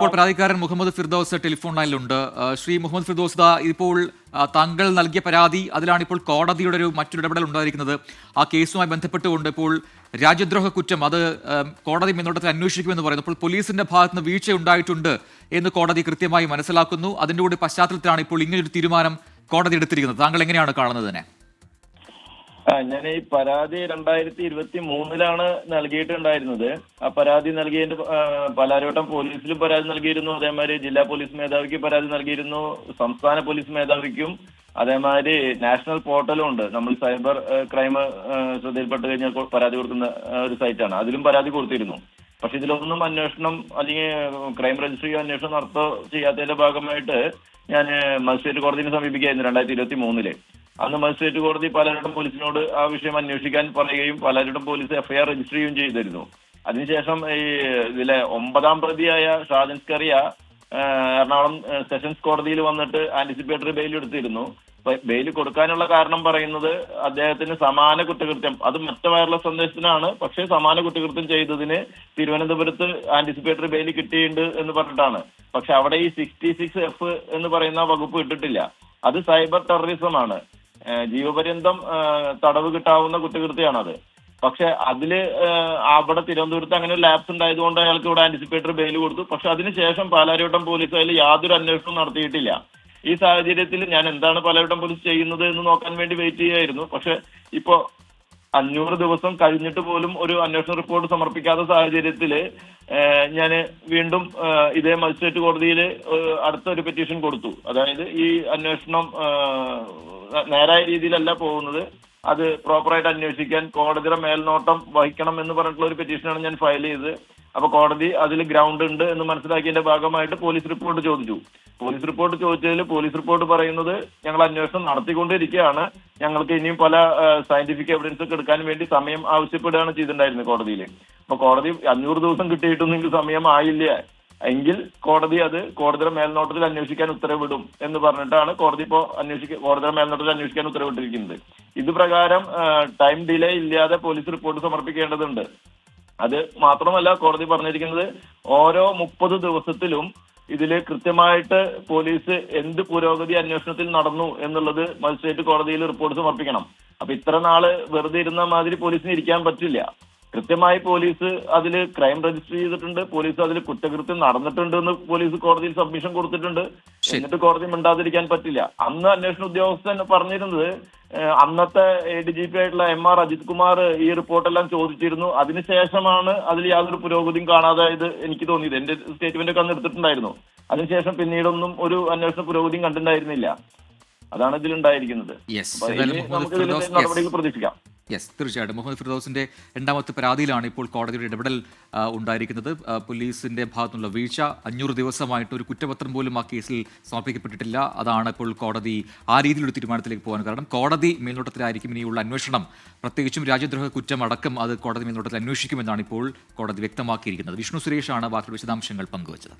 ഇപ്പോൾ പരാതിക്കാരൻ മുഹമ്മദ് ഫിർദൌസ് ടെലിഫോൺ ലൈനിലുണ്ട്. ശ്രീ മുഹമ്മദ് ഫിർദൌസ്, ഇപ്പോൾ താങ്കൾ നൽകിയ പരാതി, അതിലാണ് ഇപ്പോൾ കോടതിയുടെ മറ്റൊരു ഇടപെടൽ ഉണ്ടായിരിക്കുന്നത്. ആ കേസുമായി ബന്ധപ്പെട്ടുകൊണ്ട് ഇപ്പോൾ രാജ്യദ്രോഹ കുറ്റം അത് കോടതി മേൽനോട്ടത്തിൽ അന്വേഷിക്കുമെന്ന് പറയുന്നു. അപ്പോൾ പോലീസിന്റെ ഭാഗത്ത് നിന്ന് വീഴ്ച ഉണ്ടായിട്ടുണ്ട് എന്ന് കോടതി കൃത്യമായി മനസ്സിലാക്കുന്നു. അതിന്റെ കൂടി പശ്ചാത്തലത്തിലാണ് ഇപ്പോൾ ഇങ്ങനൊരു തീരുമാനം കോടതി എടുത്തിരിക്കുന്നത്. താങ്കൾ എങ്ങനെയാണ് കാണുന്നത് തന്നെ? ഞാൻ ഈ പരാതി 2023 നൽകിയിട്ടുണ്ടായിരുന്നത്. ആ പരാതി നൽകിയതിന്റെ പാലാരിവട്ടം പോലീസിലും പരാതി നൽകിയിരുന്നു, അതേമാതിരി ജില്ലാ പോലീസ് മേധാവിക്ക് പരാതി നൽകിയിരുന്നു, സംസ്ഥാന പോലീസ് മേധാവിക്കും, അതേമാതിരി നാഷണൽ പോർട്ടലും ഉണ്ട്. നമ്മൾ സൈബർ ക്രൈം ശ്രദ്ധയിൽപ്പെട്ട് കഴിഞ്ഞാൽ പരാതി കൊടുക്കുന്ന ഒരു സൈറ്റാണ്, അതിലും പരാതി കൊടുത്തിരുന്നു. പക്ഷെ ഇതിലൊന്നും അന്വേഷണം അല്ലെങ്കിൽ ക്രൈം രജിസ്ട്രിയോ അന്വേഷണം നടത്തോ ചെയ്യാത്തതിന്റെ ഭാഗമായിട്ട് ഞാൻ മജിസ്ട്രേറ്റ് കോടതിയെ സമീപിക്കുകയായിരുന്നു 2023. അന്ന് മജിസ്ട്രേറ്റ് കോടതി പാലാരിവട്ടം പോലീസിനോട് ആ വിഷയം അന്വേഷിക്കാൻ പറയുകയും പാലാരിവട്ടം പോലീസ് എഫ്ഐആർ രജിസ്റ്റർ ചെയ്യുകയും ചെയ്തിരുന്നു. അതിനുശേഷം ഈ ഇതിലെ 9ാം പ്രതിയായ ഷാജൻ സ്കറിയ എറണാകുളം സെഷൻസ് കോടതിയിൽ വന്നിട്ട് ആന്റിസിപ്പേറ്ററി ബെയിൽ എടുത്തിരുന്നു. ബെയിൽ കൊടുക്കാനുള്ള കാരണം പറയുന്നത് അദ്ദേഹത്തിന് സമാന കുറ്റകൃത്യം, അത് മറ്റ് വയർലെസ് സന്ദേശത്തിനാണ്, പക്ഷേ സമാന കുറ്റകൃത്യം ചെയ്തതിന് തിരുവനന്തപുരത്ത് ആന്റിസിപ്പേറ്ററി ബെയിൽ കിട്ടിയിട്ടുണ്ട് എന്ന് പറഞ്ഞിട്ടാണ്. പക്ഷെ അവിടെ ഈ 66F എന്ന് പറയുന്ന വകുപ്പ് ഇട്ടിട്ടില്ല. അത് സൈബർ ടെററിസം ആണ്, ജീവപര്യന്തം തടവ് കിട്ടാവുന്ന കുറ്റകൃത്യമാണത്. പക്ഷെ അതില് അവിടെ തിരുവനന്തപുരത്ത് അങ്ങനെ ഒരു ലാപ്സ് ഉണ്ടായതുകൊണ്ട് അയാൾക്ക് ഇവിടെ ആന്റിസിപ്പേറ്ററി ബെയിൽ കൊടുത്തു. പക്ഷെ അതിനുശേഷം പാലാരിവട്ടം പോലീസ് അതിൽ യാതൊരു അന്വേഷണവും നടത്തിയിട്ടില്ല. ഈ സാഹചര്യത്തിൽ ഞാൻ എന്താണ് പാലാരിവട്ടം പോലീസ് ചെയ്യുന്നത് എന്ന് നോക്കാൻ വേണ്ടി വെയിറ്റ് ചെയ്യായിരുന്നു. പക്ഷെ ഇപ്പോ 500 ദിവസം കഴിഞ്ഞിട്ട് പോലും ഒരു അന്വേഷണ റിപ്പോർട്ട് സമർപ്പിക്കാത്ത സാഹചര്യത്തിൽ ഞാൻ വീണ്ടും ഇതേ മജിസ്ട്രേറ്റ് കോടതിയിൽ അടുത്തൊരു പെറ്റീഷൻ കൊടുത്തു. അതായത് ഈ അന്വേഷണം നേരായ രീതിയിലല്ല പോകുന്നത്, അത് പ്രോപ്പറായിട്ട് അന്വേഷിക്കാൻ കോടതിയുടെ മേൽനോട്ടം വഹിക്കണം എന്ന് പറഞ്ഞിട്ടുള്ള ഒരു പെറ്റീഷനാണ് ഞാൻ ഫയൽ ചെയ്തത്. അപ്പൊ കോടതി അതിൽ ഗ്രൗണ്ട് ഉണ്ട് എന്ന് മനസ്സിലാക്കിയതിന്റെ ഭാഗമായിട്ട് പോലീസ് റിപ്പോർട്ട് ചോദിച്ചു. പോലീസ് റിപ്പോർട്ട് ചോദിച്ചതിൽ പോലീസ് റിപ്പോർട്ട് പറയുന്നത് ഞങ്ങൾ അന്വേഷണം നടത്തിക്കൊണ്ടിരിക്കുകയാണ്, ഞങ്ങൾക്ക് ഇനിയും പല സയന്റിഫിക് എവിഡൻസ് ഒക്കെ എടുക്കാൻ വേണ്ടി സമയം ആവശ്യപ്പെടുകയാണ് ചെയ്തിട്ടുണ്ടായിരുന്നത് കോടതിയിൽ. അപ്പൊ കോടതി 500 ദിവസം കിട്ടിയിട്ടും നിങ്ങൾക്ക് സമയം ആയില്ല എങ്കിൽ കോടതി അത് കോടതിയുടെ മേൽനോട്ടത്തിൽ അന്വേഷിക്കാൻ ഉത്തരവിടും എന്ന് പറഞ്ഞിട്ടാണ് കോടതി ഇപ്പോൾ കോടതിയുടെ മേൽനോട്ടത്തിൽ അന്വേഷിക്കാൻ ഉത്തരവിട്ടിരിക്കുന്നത്. ഇത് പ്രകാരം ടൈം ഡിലേ ഇല്ലാതെ പോലീസ് റിപ്പോർട്ട് സമർപ്പിക്കേണ്ടതുണ്ട്. അത് മാത്രമല്ല, കോടതി പറഞ്ഞിരിക്കുന്നത് ഓരോ 30 ദിവസത്തിലും ഇതില് കൃത്യമായിട്ട് പോലീസ് എന്ത് പുരോഗതി അന്വേഷണത്തിൽ നടന്നു എന്നുള്ളത് മജിസ്ട്രേറ്റ് കോടതിയിൽ റിപ്പോർട്ട് സമർപ്പിക്കണം. അപ്പൊ ഇത്ര നാള് വെറുതെ ഇരുന്ന മാതിരി പോലീസിന് ഇരിക്കാൻ പറ്റില്ല. കൃത്യമായി പോലീസ് അതിൽ ക്രൈം രജിസ്റ്റർ ചെയ്തിട്ടുണ്ട്, പോലീസ് അതിൽ കുറ്റകൃത്യം നടന്നിട്ടുണ്ട് എന്ന് പോലീസ് കോടതിയിൽ സബ്മിഷൻ കൊടുത്തിട്ടുണ്ട്. എന്നിട്ട് കോടതി മിണ്ടാതിരിക്കാൻ പറ്റില്ല. അന്ന് അന്വേഷണ ഉദ്യോഗസ്ഥൻ പറഞ്ഞിരുന്നത് അന്നത്തെ ADGP ആയിട്ടുള്ള MR അജിത് കുമാർ ഈ റിപ്പോർട്ടെല്ലാം ചോദിച്ചിരുന്നു. അതിനുശേഷമാണ് അതിൽ യാതൊരു പുരോഗതിയും കാണാതായത് എനിക്ക് തോന്നിയത്. എന്റെ സ്റ്റേറ്റ്മെന്റ് ഒക്കെ അന്ന് എടുത്തിട്ടുണ്ടായിരുന്നു. അതിനുശേഷം പിന്നീടൊന്നും ഒരു അന്വേഷണ പുരോഗതിയും കണ്ടിട്ടുണ്ടായിരുന്നില്ല. അതാണ് ഇതിലുണ്ടായിരിക്കുന്നത്. നടപടികൾ പ്രതീക്ഷിക്കാം. തീർച്ചയായിട്ടും മുഹമ്മദ് ഫിർദൌസിന്റെ 2ാമത്തെ പരാതിയിലാണ് ഇപ്പോൾ കോടതിയുടെ ഇടപെടൽ ഉണ്ടായിരിക്കുന്നത്. പോലീസിന്റെ ഭാഗത്തുനിന്നുള്ള വീഴ്ച, 500 ദിവസമായിട്ട് ഒരു കുറ്റപത്രം പോലും ആ കേസിൽ സമർപ്പിക്കപ്പെട്ടിട്ടില്ല. അതാണ് ഇപ്പോൾ കോടതി ആ രീതിയിലൊരു തീരുമാനത്തിലേക്ക് പോകാൻ കാരണം. കോടതി മേൽനോട്ടത്തിലായിരിക്കും ഇനിയുള്ള അന്വേഷണം, പ്രത്യേകിച്ചും രാജ്യദ്രോഹ കുറ്റം അടക്കം അത് കോടതി മേൽനോട്ടത്തിൽ അന്വേഷിക്കുമെന്നാണ് ഇപ്പോൾ കോടതി വ്യക്തമാക്കിയിരിക്കുന്നത്. വിഷ്ണു സുരേഷാണ് ബാക്കി വിശദാംശങ്ങൾ പങ്കുവച്ചത്.